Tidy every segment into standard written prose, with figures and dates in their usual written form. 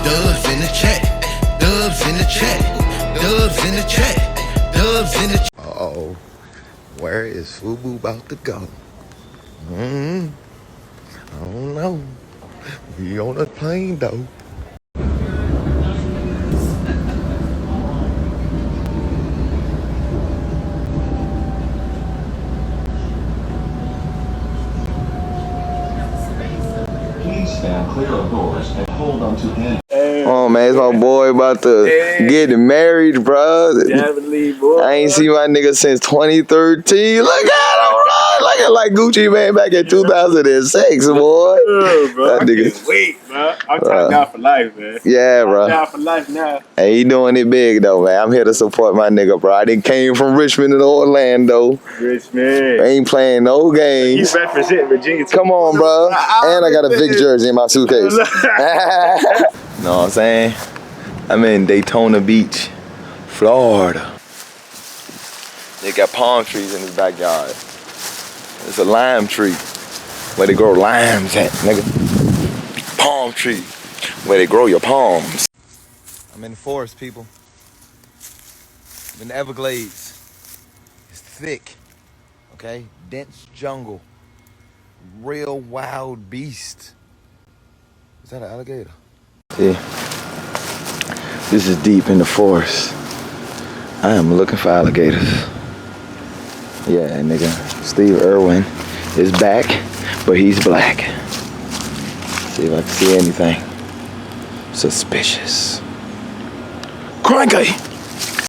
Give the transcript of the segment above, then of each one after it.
Dubs in the chat. Dubs in the chat. Dubs in the chat. Dubs in the chat. Uh-oh. Where is Fubu about to go? I don't know. We on a plane though. Please stand clear of doors and hold on to hand. Oh man, it's my boy about to get married, bro. Definitely, boy. I ain't seen my nigga since 2013. Look at him, bro. Looking like Gucci man back in 2006, boy. Yeah, bro. That I nigga. can't wait, bro. I'm tied down for life, man. Yeah, bro. I'm down for life now. Hey, he doing it big though, man. I'm here to support my nigga, bro. I done came from Richmond to Orlando. Richmond. Ain't playing no games. You represent Virginia too. Come on, bro. And I got a big jersey in my suitcase. Know what I'm saying? I'm in Daytona Beach, Florida. They got palm trees in his backyard. It's a lime tree where they grow limes at, nigga. Palm tree where they grow your palms. I'm in the forest, people. I'm in the Everglades. It's thick, okay? Dense jungle. Real wild beast. Is that an alligator? See, this is deep in the forest. I am looking for alligators. Yeah, nigga, Steve Irwin is back, but he's black. See if I can see anything suspicious. Cranky!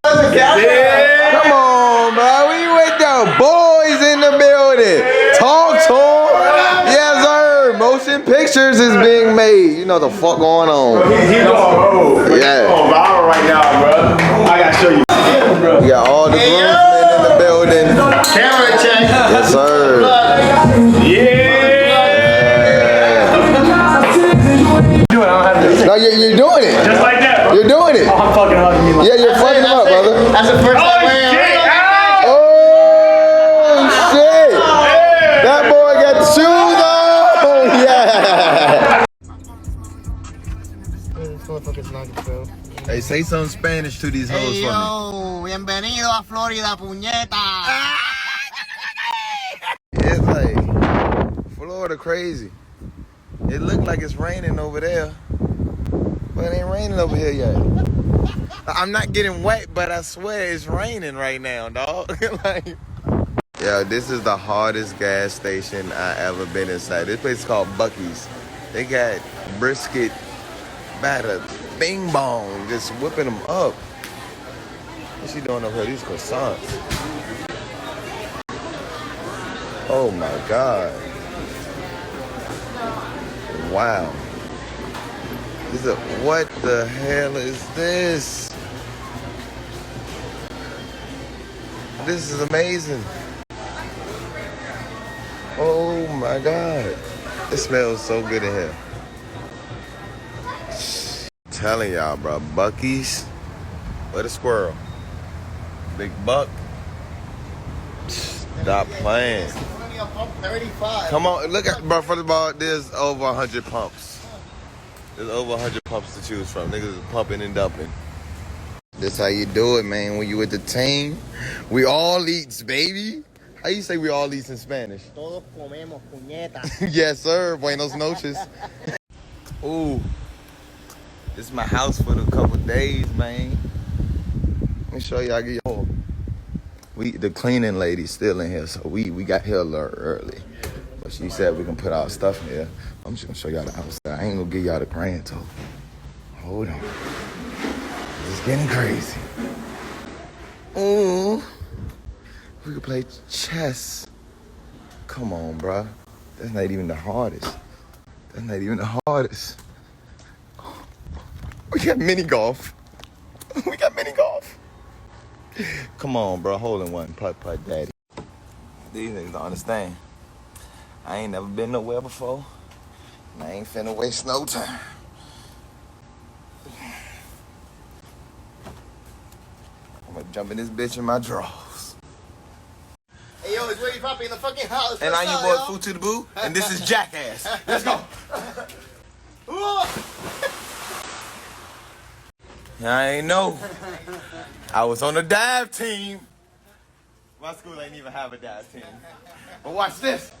Yeah. Come on, bro, we with the boys in the building. Talk to him. Yes, sir. Motion pictures is being made. You know the fuck going on. He's on road. Yeah. He's on viral right now, bro. I gotta show you. We got all the groomsmen in the building. Camera check. Yes, sir. Yeah. No, you're doing it. Just like that, bro. You're doing it. I'm fucking hugging you. Yeah, you're fucking him up, brother. That's the first time wearing it. Oh, shit. That boy got the shoes on. Yeah. This motherfucker's not control. Hey, say some Spanish to these hoes Hey, for me. yo, bienvenido a Florida, puñeta. It's like Florida crazy. It looked like it's raining over there, but it ain't raining over here yet. I'm not getting wet, but I swear it's raining right now, dog. Like, yeah, this is the hardest gas station I ever been inside. This place is called Buc-ee's. They got brisket batter, bing bong, just whipping them up. What's she doing over here? These croissants. Oh my God. Wow. What the hell is this? This is amazing. Oh my God. It smells so good in here. I'm telling y'all, bro. Buc-ee's. Where the squirrel? Big Buck. Stop playing. 35. Come on, look at, bro, first of all, there's over 100 pumps. There's over 100 pumps to choose from. Niggas is pumping and dumping. That's how you do it, man. When you with the team, we all eats, baby. How you say we all eats in Spanish? Todos comemos, puñeta. Yes, sir. Buenos noches. Ooh. This is my house for a couple days, man. Let me show y'all. The cleaning lady's still in here, so we got here a little early. But she said we can put our stuff in here. I'm just gonna show y'all the outside. I ain't gonna give y'all the grand tour. Hold on. It's getting crazy. Ooh. We could play chess. Come on, bruh. That's not even the hardest. That's not even the hardest. We got mini golf. We got mini golf. Come on, bro. Hole in one. Putt, daddy. These niggas don't understand. I ain't never been nowhere before. And I ain't finna waste no time. I'm gonna jump in this bitch in my drawers. Hey, yo, it's Ready Poppy in the fucking house. And I'm your boy, Food to the Boo. And this is Jackass. Let's go. I ain't know. I was on the dive team. My school ain't even have a dive team. But watch this.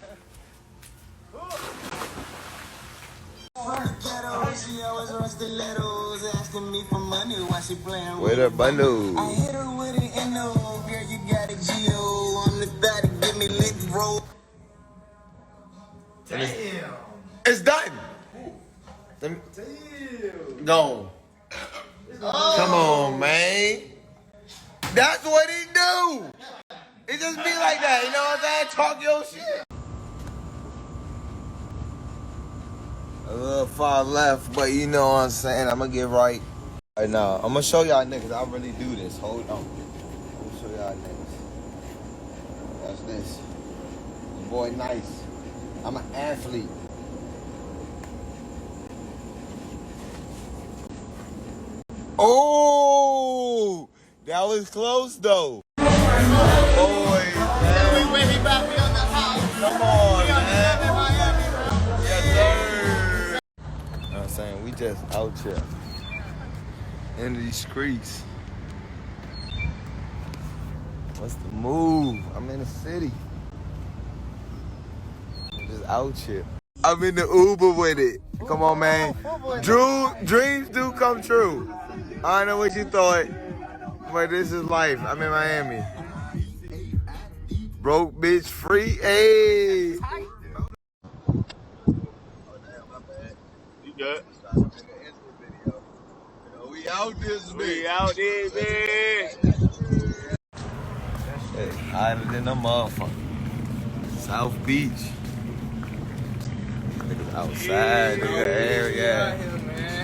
Where the bundle? I hit her with an N.O. Girl, you got a G.O. I'm the thought to give me lit, bro. Damn. It's done. Damn. Gone. Come on, man. That's what he do. It just be like that, you know what I'm saying? Talk your shit. A little far left, but you know what I'm saying? I'm gonna get right. Right now, I'm gonna show y'all niggas. I really do this. Hold on. I'm gonna show y'all niggas. That's this. Your boy nice. I'm an athlete. Oh, that was close though. Boys, man. When he back, we on the house. Come on, We on the man. left in Miami, bro. Yes, sir. You know what I'm saying? We just out here in these streets. What's the move? I'm in the city. I'm just out here. I'm in the Uber with it. Come on, man. Dreams do come true. I don't know what you thought, but this is life. I'm in Miami. Broke bitch free. Hey. You good? We out this bitch. We out there, man. Hey, hotter than a motherfucker. South Beach. Niggas outside, nigga. Area.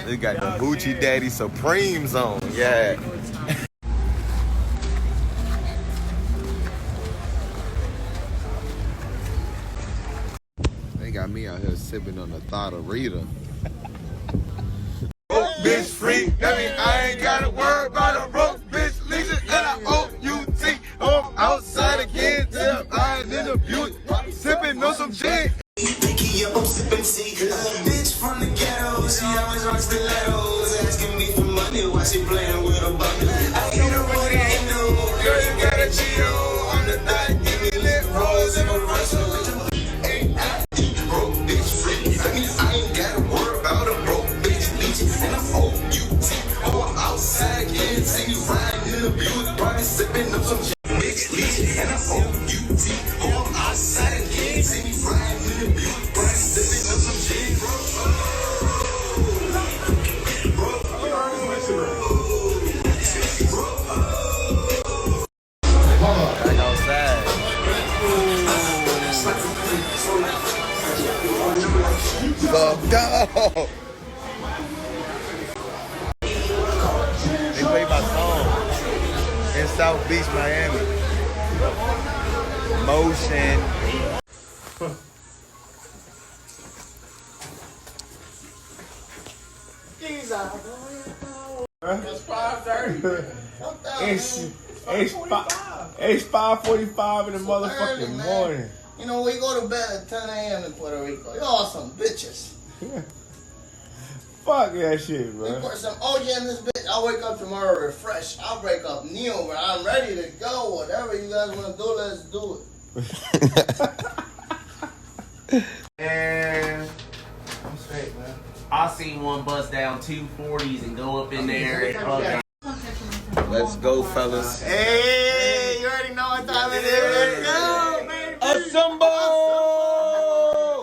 They got the Hoochie Daddy Supremes on. Yeah. They got me out here sipping on the thought of Rita. Broke bitch free, that mean I ain't gotta worry about a broke bitch leasing L-I-O-U-T. Oh, I'm outside again, till I'm in the Buick, sipping on some gin. Picky up, I'm sipping tea. Bitch from the ghetto, she always rocks stilettos. Asking me for money while she playing with a bundle. I hit her with an N.O. Girl, you got a G.O. I'm the thought, give me lit rolls and a Russell. Broke bitch free, I mean I ain't gotta worry about a broke bitch leeching. And I'm O-U-T, oh I'm outside again. See you riding in the Buick, probably sipping up some bitch leeching. And I'm O-U-T, oh I'm outside again. See me riding in the Buick, probably sipping up some gin. Back outside. Fucked up. They play my song in South Beach, Miami. Motion. It's 5:45 in the motherfucking morning. You know, we go to bed at 10 a.m. in Puerto Rico. Y'all some bitches. Fuck that shit, We bro. put some OJ in this bitch. I'll wake up tomorrow refreshed. I'll break up new, bro. I'm ready to go. Whatever you guys want to do, let's do it. And I'm straight, man. I seen one bust down 240s and go up in there. And, Let's go, fellas. Hey, you already know what time it is. Let's go, baby. Assemble!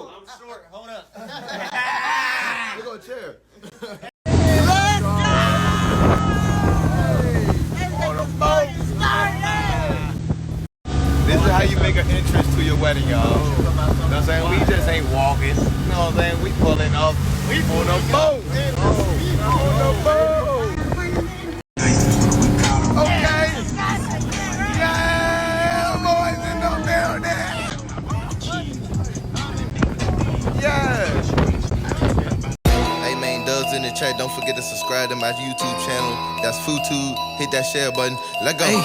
I'm short. Hold up. We go chair. This is how you make an entrance to your wedding, y'all. You know what I'm saying? We just ain't walking. You know what I'm saying? We pulling up. We on a boat. On a boat. Okay. Yeah, boys in the building. Yeah. Hey man, Dubs in the chat. Don't forget to subscribe to my YouTube channel. That's Futu. Hit that share button. Let go.